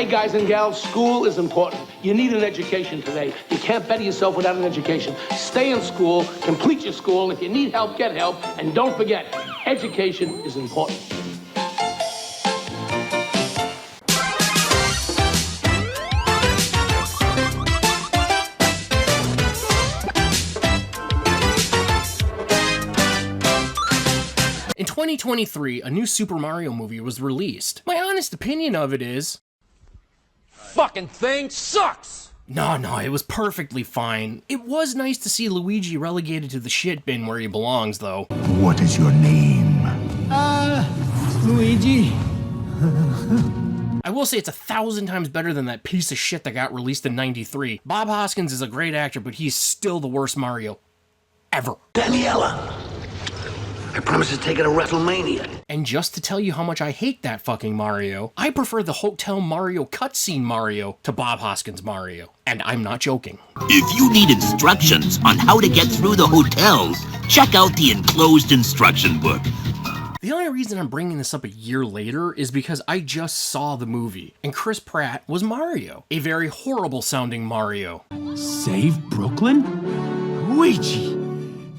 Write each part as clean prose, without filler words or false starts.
Hey, guys and gals, school is important. You need an education today. You can't better yourself without an education. Stay in school, complete your school. If you need help, get help. And don't forget, education is important. In 2023, a new Super Mario movie was released. My honest opinion of it is... fucking thing sucks! No, it was perfectly fine. It was nice to see Luigi relegated to the shit bin where he belongs, though. What is your name? Luigi. I will say it's 1,000 times better than that piece of shit that got released in '93. Bob Hoskins is a great actor, but he's still the worst Mario ever. Daniela, I promise to take it to WrestleMania. And just to tell you how much I hate that fucking Mario, I prefer the Hotel Mario cutscene Mario to Bob Hoskins Mario. And I'm not joking. If you need instructions on how to get through the hotels, check out the enclosed instruction book. The only reason I'm bringing this up a year later is because I just saw the movie, and Chris Pratt was Mario. A very horrible sounding Mario. Save Brooklyn? Luigi,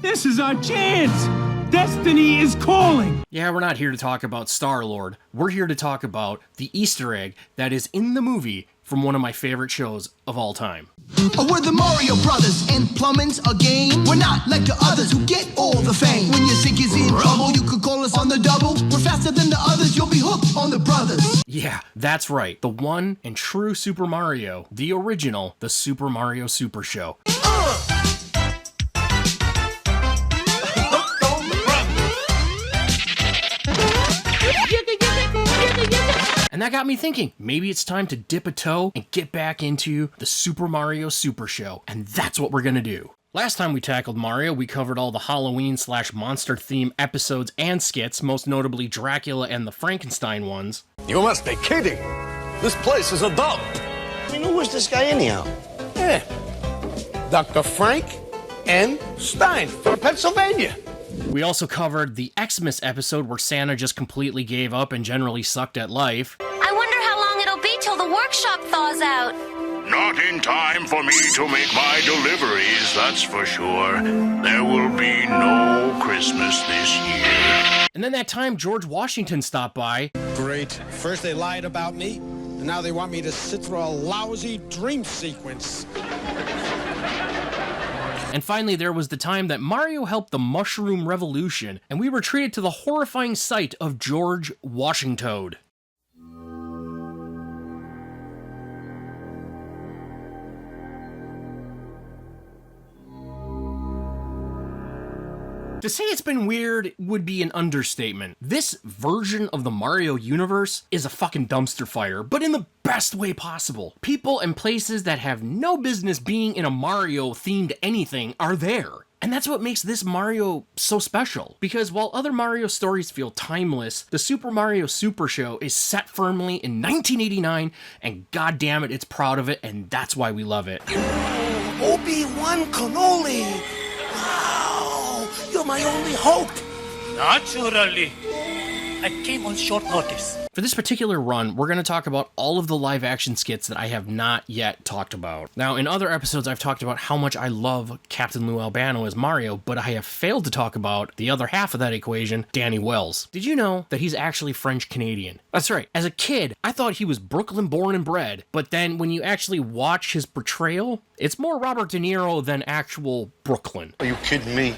this is our chance! Destiny is calling! Yeah, we're not here to talk about Star-Lord. We're here to talk about the Easter egg that is in the movie from one of my favorite shows of all time. We're the Mario Brothers, and plumbing's a game. We're not like the others who get all the fame. When your sink is in trouble, you could call us on the double. We're faster than the others, you'll be hooked on the brothers. Yeah, that's right. The one and true Super Mario. The original, the Super Mario Super Show. And that got me thinking, maybe it's time to dip a toe and get back into the Super Mario Super Show. And that's what we're gonna do. Last time we tackled Mario, we covered all the Halloween/monster theme episodes and skits, most notably Dracula and the Frankenstein ones. You must be kidding! This place is a dump! I mean, who was this guy anyhow? Yeah. Dr. Frank N. Stein from Pennsylvania. We also covered the Xmas episode where Santa just completely gave up and generally sucked at life. I wonder how long it'll be till the workshop thaws out. Not in time for me to make my deliveries, that's for sure. There will be no Christmas this year. And then that time George Washington stopped by. Great. First they lied about me, and now they want me to sit through a lousy dream sequence. And finally, there was the time that Mario helped the Mushroom Revolution, and we were treated to the horrifying sight of George Washington. To say it's been weird would be an understatement. This version of the Mario universe is a fucking dumpster fire, but in the best way possible. People and places that have no business being in a Mario-themed anything are there. And that's what makes this Mario so special. Because while other Mario stories feel timeless, the Super Mario Super Show is set firmly in 1989, and goddamn it, it's proud of it, and that's why we love it. Obi-Wan Cannoli! Wow! You're my only hope! Naturally. I came on short notice. For this particular run, we're going to talk about all of the live-action skits that I have not yet talked about. Now, in other episodes, I've talked about how much I love Captain Lou Albano as Mario, but I have failed to talk about the other half of that equation, Danny Wells. Did you know that he's actually French-Canadian? That's right. As a kid, I thought he was Brooklyn-born and bred, but then when you actually watch his portrayal, it's more Robert De Niro than actual Brooklyn. Are you kidding me?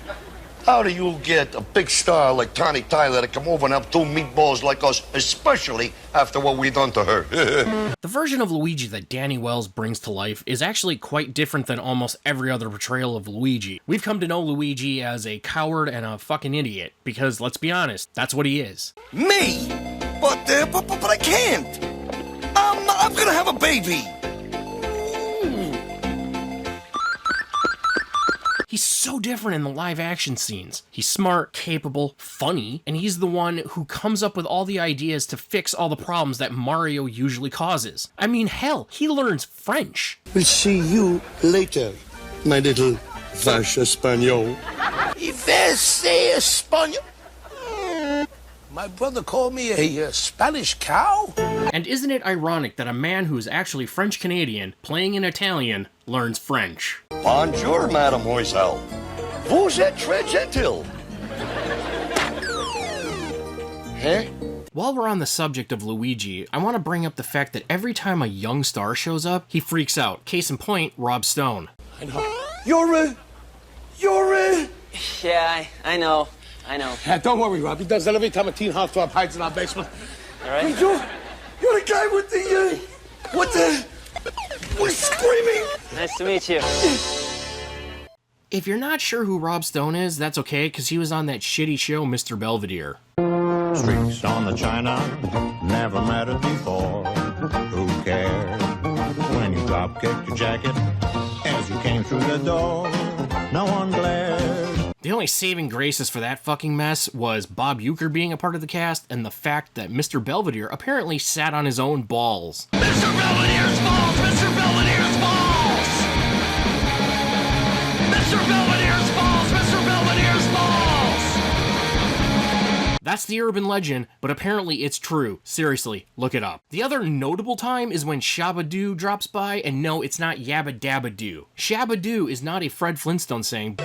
How do you get a big star like Tawny Tyler to come over and have two meatballs like us, especially after what we done to her? The version of Luigi that Danny Wells brings to life is actually quite different than almost every other portrayal of Luigi. We've come to know Luigi as a coward and a fucking idiot, because let's be honest, that's what he is. Me? But I can't! I'm gonna have a baby! He's so different in the live-action scenes. He's smart, capable, funny, and he's the one who comes up with all the ideas to fix all the problems that Mario usually causes. I mean, hell, he learns French. We'll see you later, my little vache espagnole. Espagnol? My brother called me a Spanish cow? And isn't it ironic that a man who's actually French-Canadian, playing in Italian, learns French? Bonjour, mademoiselle. Vous êtes très gentil. Huh? While we're on the subject of Luigi, I want to bring up the fact that every time a young star shows up, he freaks out. Case in point, Rob Stone. I know. You're Yeah, I know. Don't worry, Rob. He does that every time a teen heartthrob hides in our basement. All right. You're the guy with the screaming. Nice to meet you. If you're not sure who Rob Stone is, that's okay, because he was on that shitty show, Mr. Belvedere. Streaks on the china, never mattered before. Who cared when you drop kicked your jacket as you came through the door? No one glared. The only saving graces for that fucking mess was Bob Uecker being a part of the cast and the fact that Mr. Belvedere apparently sat on his own balls. Mr. Belvedere's balls! Mr. Belvedere's balls! Mr. Belvedere's balls! Mr. Belvedere's balls! That's the urban legend, but apparently it's true. Seriously, look it up. The other notable time is when Shabba-Doo drops by, and no, it's not Yabba Dabba Doo. Shabba-Doo is not a Fred Flintstone saying.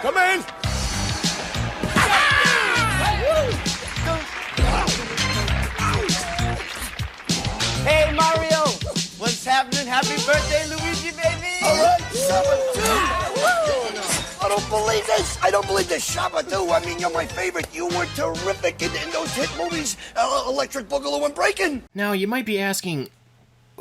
Come in! Hey, Mario! What's happening? Happy birthday, Luigi, baby! All right, Shabba-Doo! I don't believe this. I don't believe this, Shabba-Doo. I mean, you're my favorite. You were terrific in those hit movies, Electric Boogaloo and Breakin'. Now, you might be asking,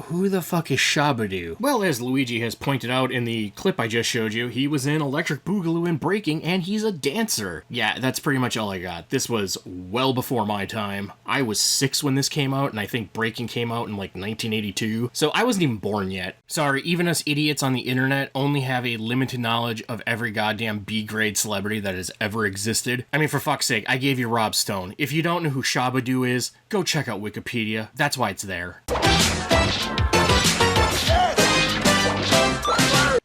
who the fuck is Shabba-Doo? Well, as Luigi has pointed out in the clip I just showed you, he was in Electric Boogaloo and Breaking, and he's a dancer. Yeah, that's pretty much all I got. This was well before my time. I was 6 when this came out, and I think Breaking came out in like 1982, so I wasn't even born yet. Sorry, even us idiots on the internet only have a limited knowledge of every goddamn B-grade celebrity that has ever existed. I mean, for fuck's sake, I gave you Rob Stone. If you don't know who Shabba-Doo is, go check out Wikipedia. That's why it's there.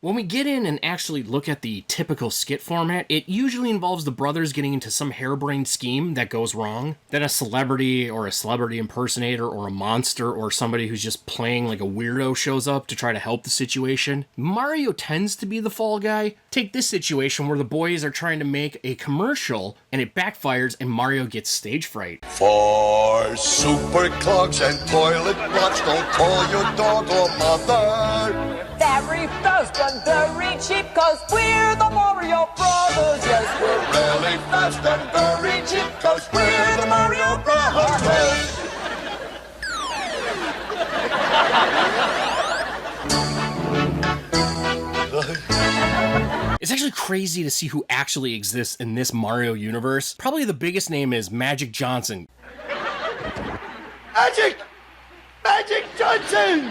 When we get in and actually look at the typical skit format, it usually involves the brothers getting into some harebrained scheme that goes wrong. Then a celebrity or a celebrity impersonator or a monster or somebody who's just playing like a weirdo shows up to try to help the situation. Mario tends to be the fall guy. Take this situation where the boys are trying to make a commercial and it backfires and Mario gets stage fright. For super clogs and toilet blocks, don't call your dog or mother. Very fast and very cheap, cause we're the Mario Brothers. Yes, we're Really fast and very cheap, cause we're the Mario Brothers. It's actually crazy to see who actually exists in this Mario universe. Probably the biggest name is Magic Johnson. Magic Johnson!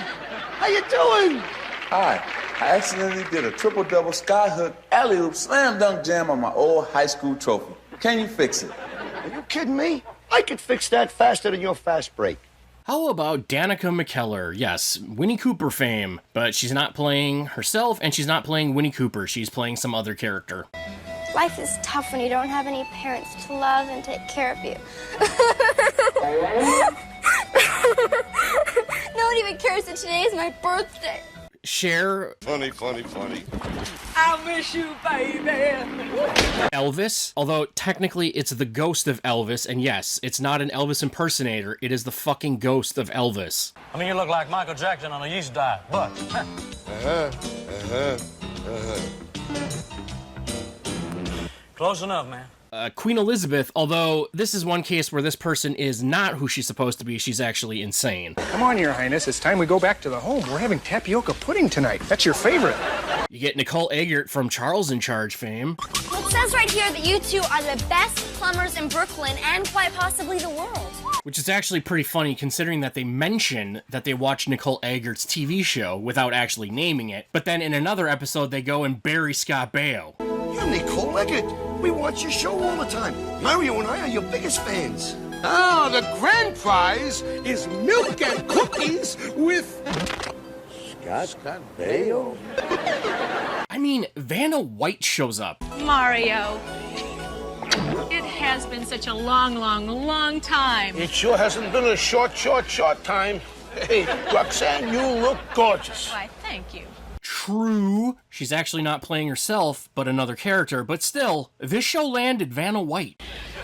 How you doing? Hi, I accidentally did a triple-double skyhook alley-oop slam dunk jam on my old high school trophy. Can you fix it? Are you kidding me? I could fix that faster than your fast break. How about Danica McKellar? Yes, Winnie Cooper fame, but she's not playing herself and she's not playing Winnie Cooper. She's playing some other character. Life is tough when you don't have any parents to love and take care of you. No one even cares that today is my birthday. Cher. Funny. I miss you, baby. Elvis, although technically it's the ghost of Elvis, and yes, it's not an Elvis impersonator, it is the fucking ghost of Elvis. I mean, you look like Michael Jackson on a yeast diet, but... Close enough, man. Queen Elizabeth, although this is one case where this person is not who she's supposed to be, she's actually insane. Come on, Your Highness, it's time we go back to the home. We're having tapioca pudding tonight. That's your favorite. You get Nicole Eggert from Charles in Charge fame. Well, it says right here that you two are the best plumbers in Brooklyn and quite possibly the world. Which is actually pretty funny considering that they mention that they watch Nicole Eggert's TV show without actually naming it, but then in another episode they go and bury Scott Baio. You're Nicole Eggert. We watch your show all the time. Mario and I are your biggest fans. Oh, the grand prize is milk and cookies with... Scott Baio? I mean, Vanna White shows up. Mario. It has been such a long, long, long time. It sure hasn't been a short time. Hey, Roxanne, you look gorgeous. Why, thank you. True, she's actually not playing herself, but another character, but still, this show landed Vanna White.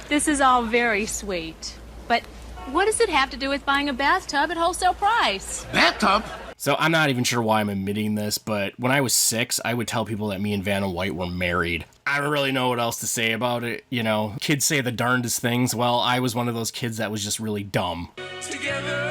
This is all very sweet, but what does it have to do with buying a bathtub at wholesale price? Bathtub? So I'm not even sure why I'm admitting this, but when I was 6, I would tell people that me and Vanna White were married. I don't really know what else to say about it, you know. Kids say the darndest things. Well, I was one of those kids that was just really dumb. Together.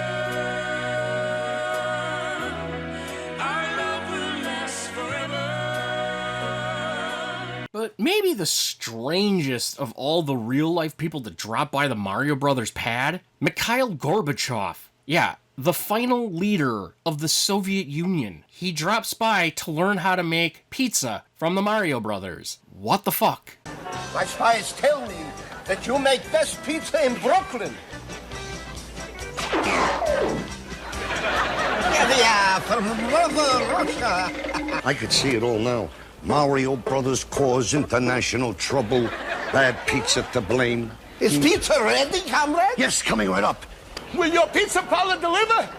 But maybe the strangest of all the real-life people to drop by the Mario Brothers pad? Mikhail Gorbachev. Yeah, the final leader of the Soviet Union. He drops by to learn how to make pizza from the Mario Brothers. What the fuck? My spies tell me that you make best pizza in Brooklyn. I could see it all now. Mario Brothers cause international trouble. Bad pizza to blame. Is pizza ready, comrade? Yes, coming right up. Will your pizza parlor deliver?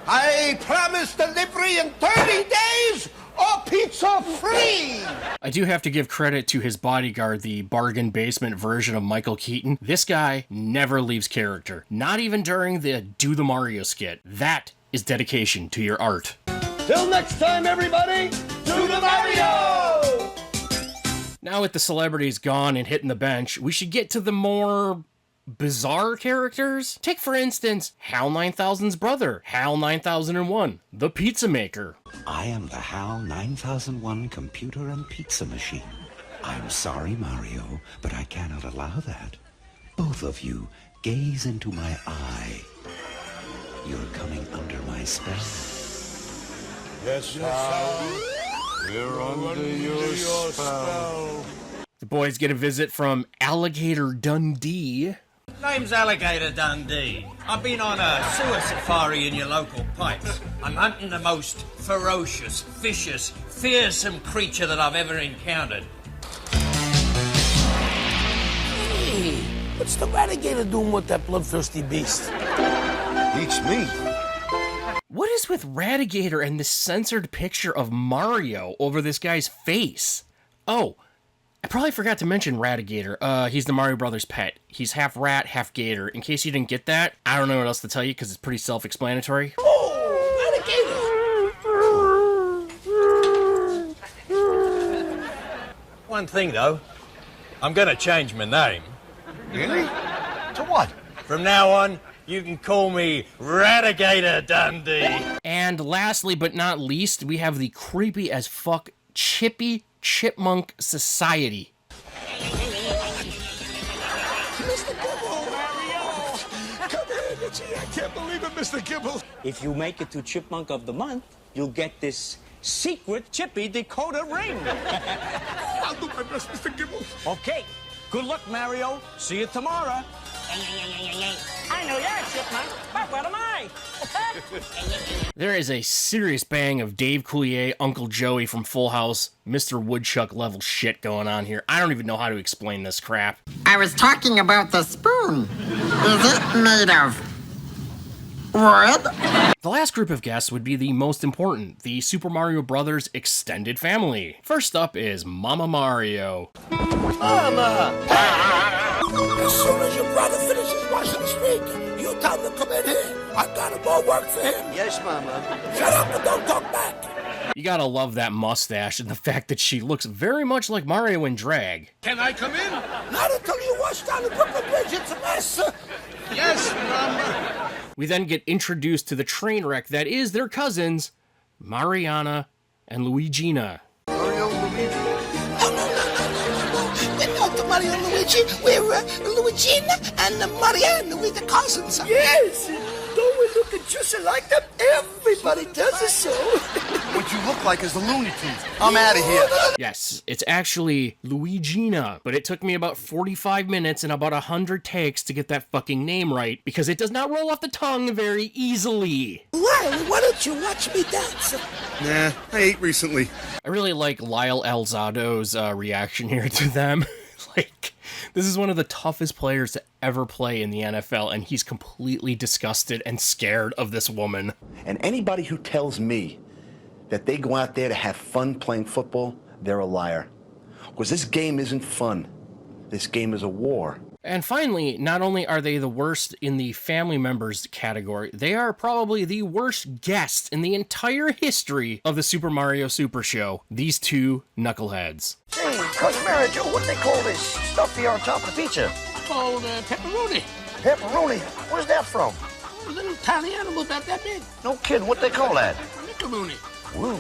I promise delivery in 30 days or pizza free. I do have to give credit to his bodyguard, the bargain basement version of Michael Keaton. This guy never leaves character. Not even during the Do the Mario skit. That is dedication to your art. Till next time, everybody, do the Mario! Now with the celebrities gone and hitting the bench, we should get to the more bizarre characters. Take, for instance, HAL 9000's brother, HAL 9001, the pizza maker. I am the HAL 9001 computer and pizza machine. I'm sorry, Mario, but I cannot allow that. Both of you, gaze into my eye. You're coming under my spell. Yes, HAL. We're under your spell. The boys get a visit from Alligator Dundee. Name's Alligator Dundee. I've been on a sewer safari in your local pipes. I'm hunting the most ferocious, vicious, fearsome creature that I've ever encountered. Hey, what's the alligator doing with that bloodthirsty beast? Beats me. What is with Radigator and this censored picture of Mario over this guy's face? Oh, I probably forgot to mention Radigator. He's the Mario Brothers pet. He's half rat, half gator. In case you didn't get that, I don't know what else to tell you because it's pretty self-explanatory. One thing, though. I'm gonna change my name. Really? To what? From now on, you can call me Radigator Dundee. And lastly but not least, we have the creepy as fuck Chippy Chipmunk Society. Mr. Gibble! Come here, Richie. I can't believe it, Mr. Gibble. If you make it to Chipmunk of the Month, you'll get this secret Chippy decoder ring. I'll do my best, Mr. Gibble. Okay. Good luck, Mario. See you tomorrow. I know you're a chipmunk, but what am I? There is a serious bang of Dave Coulier, Uncle Joey from Full House, Mr. Woodchuck level shit going on here. I don't even know how to explain this crap. I was talking about the spoon. Is it made of wood? The last group of guests would be the most important, the Super Mario Brothers extended family. First up is Mama Mario. Mama! As soon as your brother finishes washing his feet, you tell him to come in here. I've got more work for him. Yes, Mama. Shut up and don't talk back. You gotta love that mustache and the fact that she looks very much like Mario in drag. Can I come in? Not until you wash down the Brooklyn Bridge. It's a mess. Yes, Mama. We then get introduced to the train wreck that is their cousins, Mariana and Luigina. Mario and Luigi? Oh, no. We're not Mario and Luigi. We're Luigina and Mariana. We're the cousins. Yes. Don't we look just like them? Everybody does it so. What you look like is the Looney Tunes. I'm out of here. Yes, it's actually Luigina, but it took me about 45 minutes and about 100 takes to get that fucking name right, because it does not roll off the tongue very easily. Well, why don't you watch me dance? Nah, I ate recently. I really like Lyle Alzado's reaction here to them. Like, this is one of the toughest players to ever play in the NFL, and he's completely disgusted and scared of this woman. And anybody who tells me that they go out there to have fun playing football, they're a liar. Because this game isn't fun. This game is a war. And finally, not only are they the worst in the family members category, they are probably the worst guests in the entire history of the Super Mario Super Show. These two knuckleheads. Hey, Cousin Mary Jo, what do they call this stuff here on top of the pizza? Called pepperoni. Pepperoni? Where's that from? A little tiny animal about that big. No kidding, what they call that? Macaroni. Woo.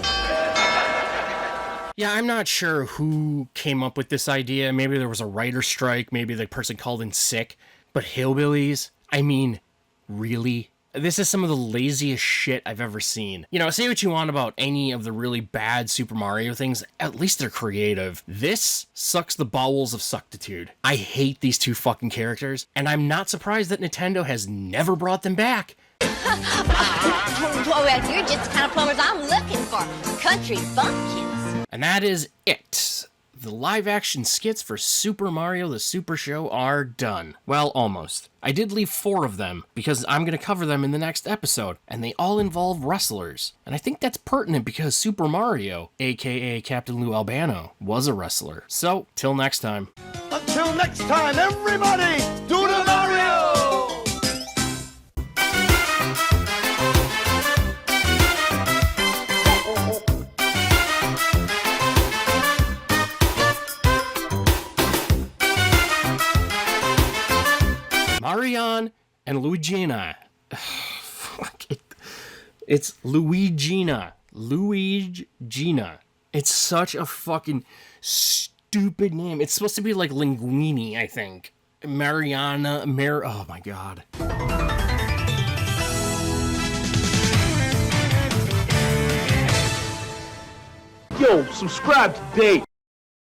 Yeah, I'm not sure who came up with this idea. Maybe there was a writer's strike. Maybe the person called in sick. But hillbillies? I mean, really? This is some of the laziest shit I've ever seen. You know, say what you want about any of the really bad Super Mario things, at least they're creative. This sucks the bowels of suctitude. I hate these two fucking characters, and I'm not surprised that Nintendo has never brought them back. Well, you're just the kind of plumbers I'm looking for. Country bumpkins. And that is it. The live-action skits for Super Mario the Super Show are done. Well, almost. I did leave 4 of them, because I'm going to cover them in the next episode, and they all involve wrestlers. And I think that's pertinent because Super Mario, aka Captain Lou Albano, was a wrestler. So, till next time. Until next time, everybody, do the Mario! Marion and Luigina. Fuck it. It's Luigina. Luigina. It's such a fucking stupid name. It's supposed to be like Linguini, I think. Mariana. Oh my god. Yo, subscribe today.